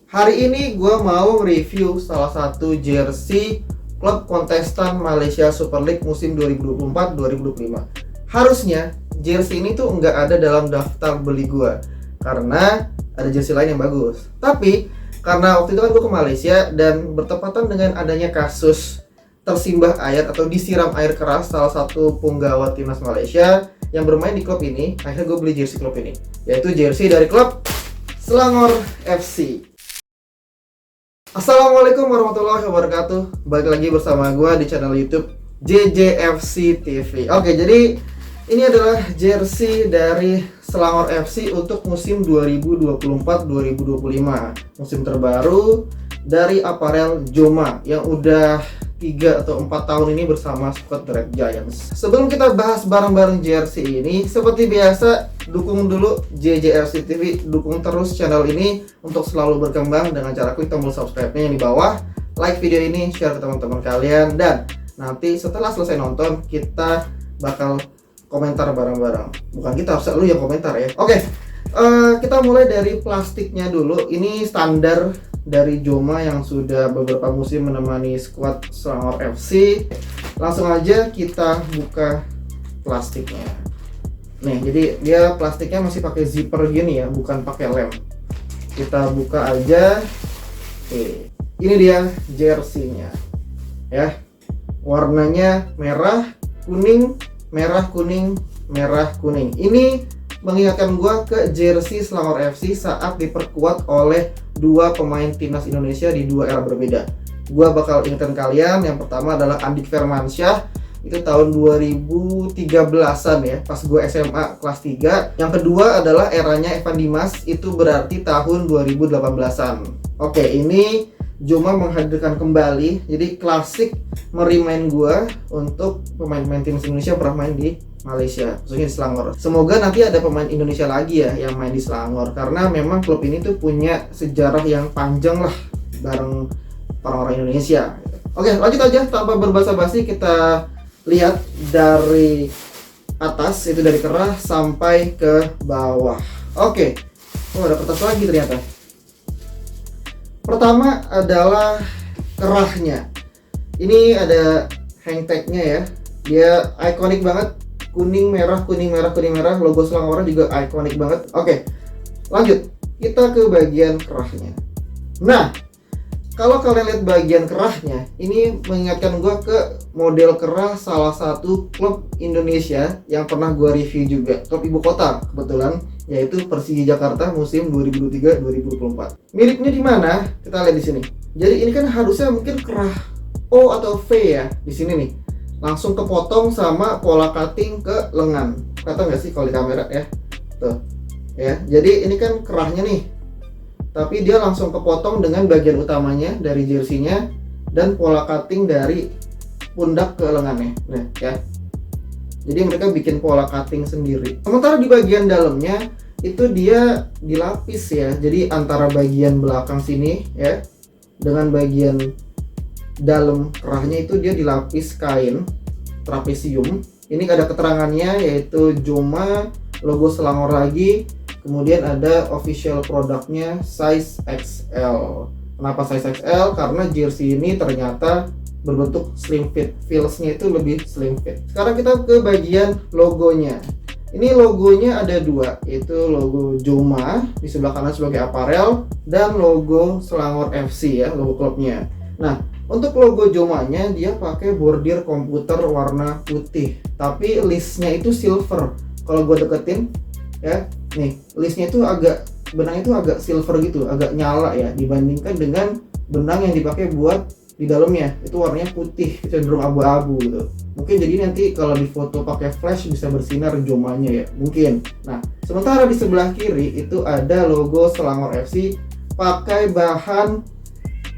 Hari ini gue mau review salah satu jersey klub kontestan Malaysia Super League musim 2024-2025. Harusnya jersey ini tuh nggak ada dalam daftar beli gue karena ada jersey lain yang bagus. Tapi karena waktu itu kan gue ke Malaysia dan bertepatan dengan adanya kasus tersimbah air atau disiram air keras salah satu punggawa timnas Malaysia yang bermain di klub ini, akhirnya gue beli jersey klub ini, yaitu jersey dari klub Selangor FC. Assalamualaikum warahmatullahi wabarakatuh. Balik lagi bersama gue di channel YouTube JJFC TV. Oke, jadi ini adalah jersey dari Selangor FC untuk musim 2024-2025, musim terbaru dari aparel Joma yang udah 3 atau 4 tahun ini bersama squad The Red Giants. Sebelum kita bahas bareng-bareng jersey ini, seperti biasa, dukung dulu JJFC TV, dukung terus channel ini untuk selalu berkembang dengan cara klik tombol subscribe-nya yang di bawah, like video ini, share ke teman-teman kalian, dan nanti setelah selesai nonton kita bakal komentar bareng-bareng. Bukan kita, harusnya lu yang komentar ya. Oke, kita mulai dari plastiknya dulu. Ini standar dari Joma yang sudah beberapa musim menemani skuad Selangor FC. Langsung aja kita buka plastiknya. Nih, jadi dia plastiknya masih pakai zipper gini ya, bukan pakai lem. Kita buka aja. Oke, ini dia jersey-nya. Ya. Warnanya merah, kuning, merah, kuning, merah, kuning. Ini mengingatkan gua ke jersey Selangor FC saat diperkuat oleh dua pemain timnas Indonesia di dua era berbeda. Gua bakal ingatkan kalian, yang pertama adalah Andik Firmansyah, itu tahun 2013-an ya, pas gue SMA kelas 3. Yang kedua adalah eranya Evan Dimas, itu berarti tahun 2018-an. Oke, ini Joma menghadirkan kembali, jadi klasik merimain gue untuk pemain-pemain timnas Indonesia yang pernah main di Malaysia, khususnya di Selangor. Semoga nanti ada pemain Indonesia lagi ya yang main di Selangor, karena memang klub ini tuh punya sejarah yang panjang lah bareng orang-orang Indonesia. Oke, lanjut aja tanpa berbasa-basi, kita lihat dari atas, itu dari kerah sampai ke bawah. Oke, oh ada kertas lagi ternyata. Pertama adalah kerahnya. Ini ada hang tag-nya ya. Dia ikonik banget, kuning merah, kuning merah, kuning merah. Logo Selangor juga ikonik banget. Oke, lanjut. Kita ke bagian kerahnya. Nah, kalau kalian lihat bagian kerahnya, ini mengingatkan gue ke model kerah salah satu klub Indonesia yang pernah gue review juga, klub ibu kota kebetulan, yaitu Persija Jakarta musim 2023-2024. Miripnya di mana? Kita lihat di sini. Jadi ini kan harusnya mungkin kerah O atau V ya di sini nih. Langsung kepotong sama pola cutting ke lengan. Kata nggak sih kalau di kamera ya? Tuh. Ya, jadi ini kan kerahnya nih. Tapi dia langsung kepotong dengan bagian utamanya dari jersey-nya dan pola cutting dari pundak ke lengannya. Nah, ya. Jadi mereka bikin pola cutting sendiri. Sementara di bagian dalamnya itu dia dilapis ya. Jadi antara bagian belakang sini ya dengan bagian dalam kerahnya itu dia dilapis kain trapesium. Ini ada keterangannya yaitu Joma, logo Selangor lagi. Kemudian ada official produknya size XL. Kenapa size XL? Karena jersey ini ternyata berbentuk slim fit. Feels-nya itu lebih slim fit. Sekarang kita ke bagian logonya. Ini logonya ada dua, yaitu logo Joma di sebelah kanan sebagai aparel dan logo Selangor FC ya, logo klubnya. Nah, untuk logo Jomanya dia pakai bordir komputer warna putih, tapi listnya itu silver. Kalau gue deketin ya, nih listnya itu benangnya itu agak silver gitu, agak nyala ya, dibandingkan dengan benang yang dipakai buat di dalamnya itu warnanya putih, cenderung abu-abu gitu. Mungkin jadi nanti kalau di foto pakai flash bisa bersinar Jomanya ya, mungkin. Nah, sementara di sebelah kiri itu ada logo Selangor FC pakai bahan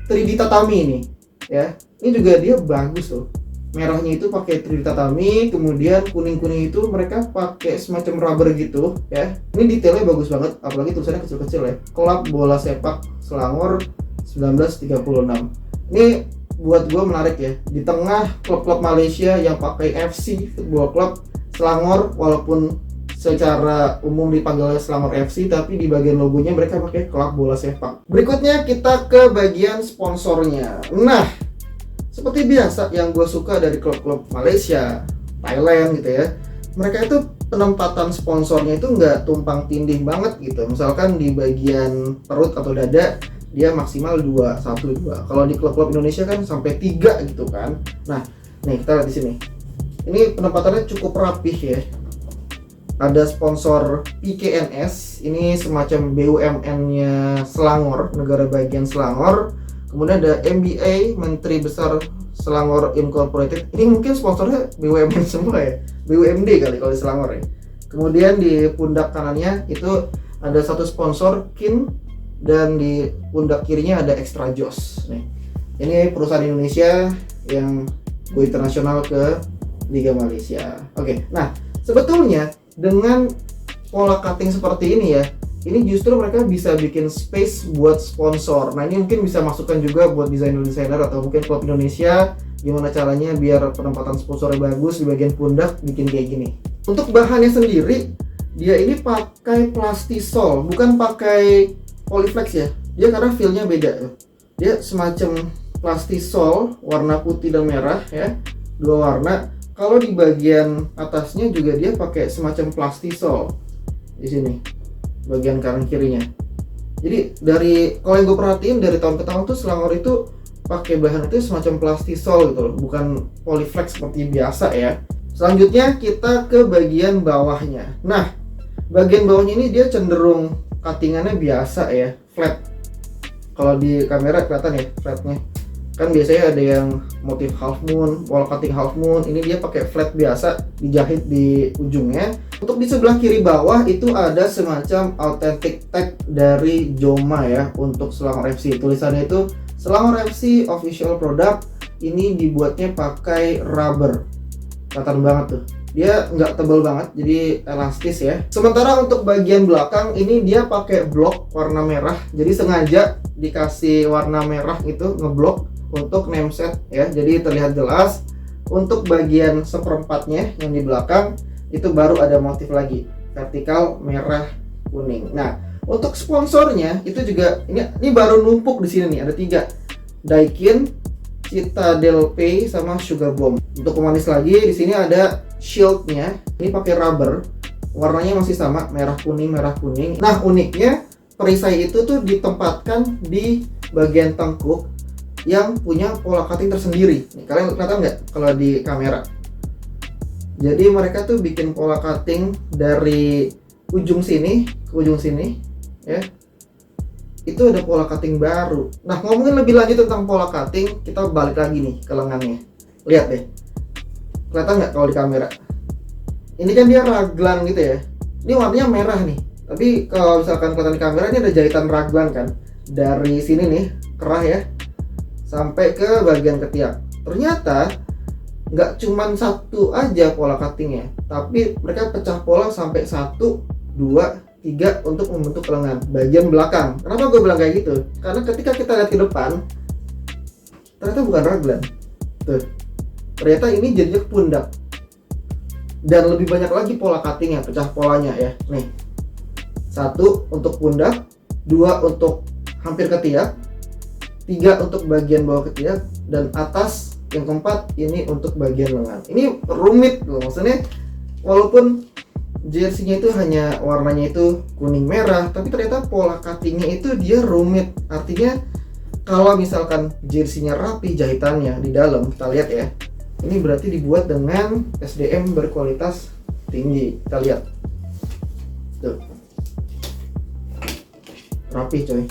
3D tatami ini ya. Ini juga dia bagus loh. Merahnya itu pakai 3D tatami, kemudian kuning-kuning itu mereka pakai semacam rubber gitu ya. Ini detailnya bagus banget, apalagi tulisannya kecil-kecil ya. Klub Bola Sepak Selangor 1936. Ini buat gue menarik ya. Di tengah klub-klub Malaysia yang pakai FC Football Club, Selangor walaupun secara umum dipanggil Selangor FC, tapi di bagian logonya mereka pakai klub bola sepak. Berikutnya kita ke bagian sponsornya. Nah, seperti biasa yang gue suka dari klub-klub Malaysia, Thailand gitu ya, mereka itu penempatan sponsornya itu nggak tumpang tindih banget gitu. Misalkan di bagian perut atau dada dia maksimal 2, 1, 2. Kalau di klub-klub Indonesia kan sampai 3 gitu kan. Nah, nih kita lihat di sini. Ini penempatannya cukup rapih ya. Ada sponsor PKNS, ini semacam BUMN-nya Selangor, negara bagian Selangor. Kemudian ada MBA, Menteri Besar Selangor Incorporated. Ini mungkin sponsornya BUMN semua ya, BUMD kali kalau di Selangor ya. Kemudian di pundak kanannya itu ada satu sponsor KIN, dan di pundak kirinya ada Extra Joss. Nih, ini perusahaan Indonesia yang go internasional ke Liga Malaysia. Oke, nah sebetulnya dengan pola cutting seperti ini ya, ini justru mereka bisa bikin space buat sponsor. Nah ini mungkin bisa masukkan juga buat desainer-desainer atau mungkin klub Indonesia, gimana caranya biar penempatan sponsornya bagus di bagian pundak, bikin kayak gini. Untuk bahannya sendiri, dia ini pakai plastisol, bukan pakai polyflex ya. Dia karena feel-nya beda. Dia semacam plastisol warna putih dan merah ya, 2 warna. Kalau di bagian atasnya juga dia pakai semacam plastisol di sini, bagian kanan kirinya. Jadi dari kalau yang gue perhatiin dari tahun ke tahun tuh Selangor itu pakai bahan itu semacam plastisol gitu loh, bukan polyflex seperti biasa ya. Selanjutnya kita ke bagian bawahnya. Nah, bagian bawahnya ini dia cenderung cuttingannya biasa ya, flat. Kalau di kamera kelihatan ya flatnya. Kan biasanya ada yang motif half moon, wall cutting half moon. Ini dia pakai flat biasa, dijahit di ujungnya. Untuk di sebelah kiri bawah itu ada semacam authentic tag dari Joma ya untuk Selangor FC. Tulisannya itu Selangor FC official product. Ini dibuatnya pakai rubber. Kelihatan banget tuh. Dia nggak tebal banget, jadi elastis ya. Sementara untuk bagian belakang ini dia pakai blok warna merah. Jadi sengaja dikasih warna merah itu ngeblok untuk name set ya, jadi terlihat jelas. Untuk bagian seperempatnya yang di belakang itu baru ada motif lagi, vertikal merah kuning. Nah, untuk sponsornya itu juga ini baru numpuk di sini nih, ada 3. Daikin, Citadel Pay sama Sugar Bomb. Untuk pemanis lagi di sini ada shieldnya, ini pakai rubber, warnanya masih sama merah kuning merah kuning. Nah uniknya perisai itu tuh ditempatkan di bagian tengkuk yang punya pola cutting tersendiri. Nih, kalian kelihatan nggak kalau di kamera? Jadi mereka tuh bikin pola cutting dari ujung sini ke ujung sini ya. Itu ada pola cutting baru. Nah, ngomongin lebih lanjut tentang pola cutting, kita balik lagi nih ke lengannya. Lihat deh. Kelihatan nggak kalau di kamera? Ini kan dia raglan gitu ya. Ini warnanya merah nih. Tapi kalau misalkan kelihatan di kamera, ini ada jahitan raglan kan. Dari sini nih, kerah ya, sampai ke bagian ketiak. Ternyata nggak cuman satu aja pola cuttingnya, tapi mereka pecah pola sampai 1, 2, 3 untuk membentuk lengan bagian belakang. Kenapa gue bilang kayak gitu? Karena ketika kita lihat ke depan, ternyata bukan raglan. Tuh, ternyata ini jadinya pundak. Dan lebih banyak lagi pola cuttingnya, pecah polanya ya. Nih, 1 untuk pundak, 2 untuk hampir ketiak, 3 untuk bagian bawah ketiak, dan atas yang keempat ini untuk bagian lengan. Ini rumit loh, maksudnya walaupun jersey-nya itu hanya warnanya itu kuning merah, tapi ternyata pola cutting-nya itu dia rumit. Artinya kalau misalkan jersey-nya rapi jahitannya di dalam, kita lihat ya, ini berarti dibuat dengan SDM berkualitas tinggi. Kita lihat tuh, rapi coy,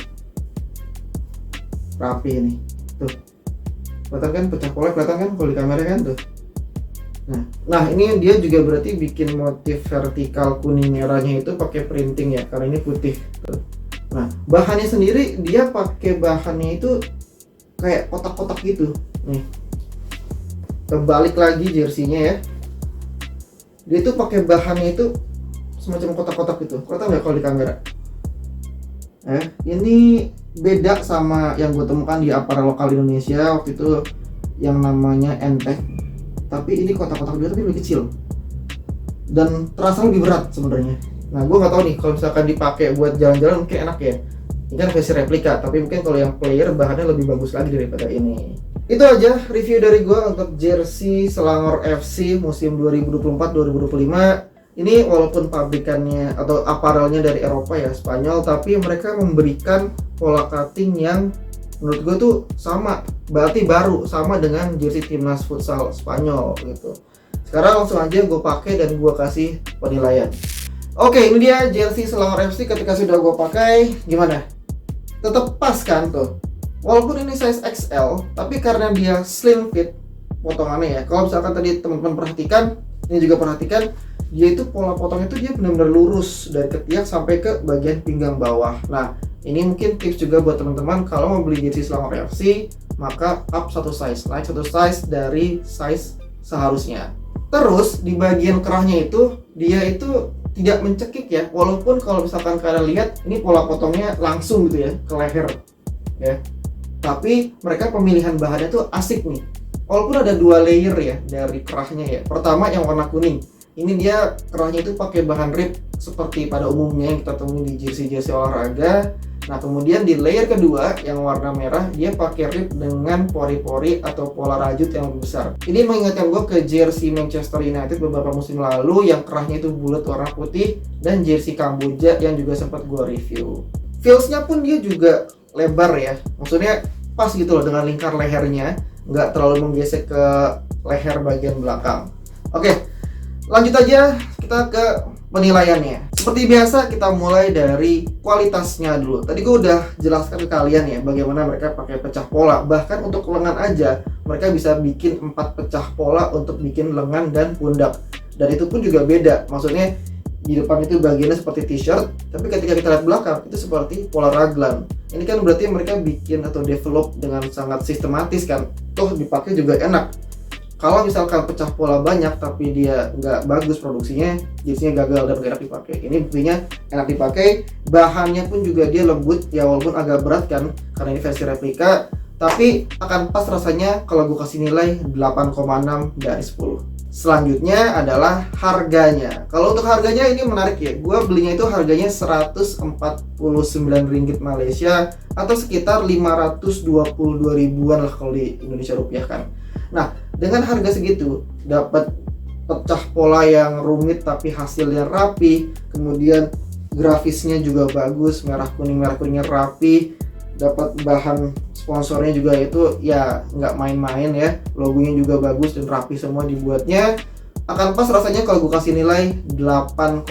rapi ini tuh, kelihatan kan pecah pola, kelihatan kan kalau di kamera kan tuh. Nah ini dia juga berarti bikin motif vertikal kuning merahnya itu pakai printing ya, karena ini putih tuh. Nah bahannya sendiri dia pakai bahannya itu kayak kotak-kotak gitu nih. Terbalik lagi jersey-nya ya, dia tuh pakai bahannya itu semacam kotak-kotak gitu. Kelihatan nggak kalau di kamera? Ini beda sama yang gue temukan di aparel lokal Indonesia waktu itu yang namanya Entech. Tapi ini kotak-kotak juga tapi lebih kecil. dan terasa lebih berat sebenarnya. Nah, gue nggak tahu nih kalau misalkan dipakai buat jalan-jalan mungkin enak ya. Ini kan versi replika, tapi mungkin kalau yang player bahannya lebih bagus lagi daripada ini. Itu aja review dari gue untuk jersey Selangor FC musim 2024-2025. Ini walaupun pabrikannya atau aparelnya dari Eropa ya, Spanyol, tapi mereka memberikan pola cutting yang menurut gue tuh sama, berarti baru sama dengan jersey timnas futsal Spanyol gitu. Sekarang langsung aja gue pakai dan gue kasih penilaian. Oke, ini dia jersey Selangor FC ketika sudah gue pakai. Gimana? Tetap pas kan tuh, walaupun ini size XL, tapi karena dia slim fit potongannya ya. Kalau misalkan tadi teman-teman perhatikan, ini juga perhatikan, dia itu pola potongnya itu dia benar-benar lurus dari ketiak sampai ke bagian pinggang bawah. Nah, ini mungkin tips juga buat teman-teman kalau mau beli jersey Selangor FC, maka up satu size, naik satu size dari size seharusnya. Terus di bagian kerahnya itu dia itu tidak mencekik ya, walaupun kalau misalkan kalian lihat ini pola potongnya langsung gitu ya ke leher ya, tapi mereka pemilihan bahannya tuh asik nih, walaupun ada 2 layer ya dari kerahnya ya. Pertama yang warna kuning, ini dia kerahnya itu pakai bahan rib seperti pada umumnya yang kita temui di jersey olahraga. Nah, kemudian di layer kedua yang warna merah, dia pakai rib dengan pori-pori atau pola rajut yang lebih besar. Ini mengingatkan gue ke jersey Manchester United beberapa musim lalu yang kerahnya itu bulat warna putih, dan jersey Kamboja yang juga sempat gue review. Feels-nya pun dia juga lebar ya, maksudnya pas gitu loh dengan lingkar lehernya, nggak terlalu menggesek ke leher bagian belakang. Oke, lanjut aja kita ke penilaiannya. Seperti biasa kita mulai dari kualitasnya dulu. Tadi gue udah jelaskan ke kalian ya bagaimana mereka pakai pecah pola. Bahkan untuk lengan aja mereka bisa bikin 4 pecah pola untuk bikin lengan dan pundak. Dan itu pun juga beda. Maksudnya di depan itu bagiannya seperti t-shirt, tapi ketika kita lihat belakang itu seperti pola raglan. Ini kan berarti mereka bikin atau develop dengan sangat sistematis kan. Toh dipakai juga enak. Kalau misalkan pecah pola banyak tapi dia nggak bagus produksinya, jersey-nya gagal dan gak enak dipakai. Ini buktinya enak dipakai, bahannya pun juga dia lembut ya, walaupun agak berat kan karena ini versi replika, tapi akan pas rasanya kalau gue kasih nilai 8,6 dari 10. Selanjutnya adalah harganya. Kalau untuk harganya ini menarik ya, gue belinya itu harganya 149 ringgit Malaysia atau sekitar 522 ribuan lah kalau di Indonesia rupiah kan. Nah, dengan harga segitu dapat pecah pola yang rumit tapi hasilnya rapi, kemudian grafisnya juga bagus, merah kuningnya rapi, dapat bahan sponsornya juga itu ya nggak main-main ya, logonya juga bagus dan rapi semua dibuatnya, akan pas rasanya kalau gue kasih nilai 8,4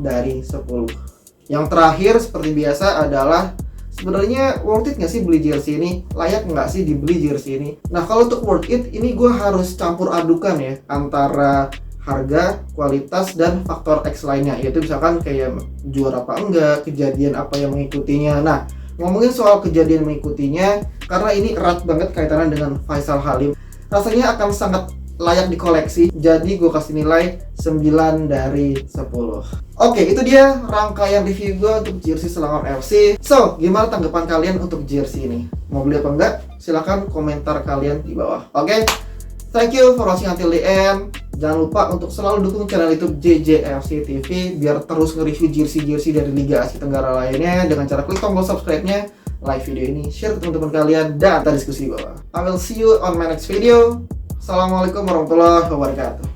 dari 10. Yang terakhir seperti biasa adalah sebenarnya worth it nggak sih beli jersey ini? Layak nggak sih dibeli jersey ini? Nah, kalau untuk worth it, ini gue harus campur adukan ya antara harga, kualitas, dan faktor X lainnya, yaitu misalkan kayak juara apa enggak, kejadian apa yang mengikutinya. Nah, ngomongin soal kejadian mengikutinya, karena ini erat banget kaitannya dengan Faisal Halim, rasanya akan sangat layak dikoleksi, jadi gue kasih nilai 9 dari 10. Oke, itu dia rangkaian review gue untuk jersey Selangor FC. So, gimana tanggapan kalian untuk jersey ini? Mau beli apa enggak? Silahkan komentar kalian di bawah. Oke, thank you for watching until the end. Jangan lupa untuk selalu dukung channel YouTube JJFC TV biar terus nge-review jersey-jersey dari Liga Asia Tenggara lainnya dengan cara klik tombol subscribe-nya, like video ini, share ke teman-teman kalian, dan kita diskusi di bawah. I will see you on my next video. Assalamualaikum warahmatullahi wabarakatuh.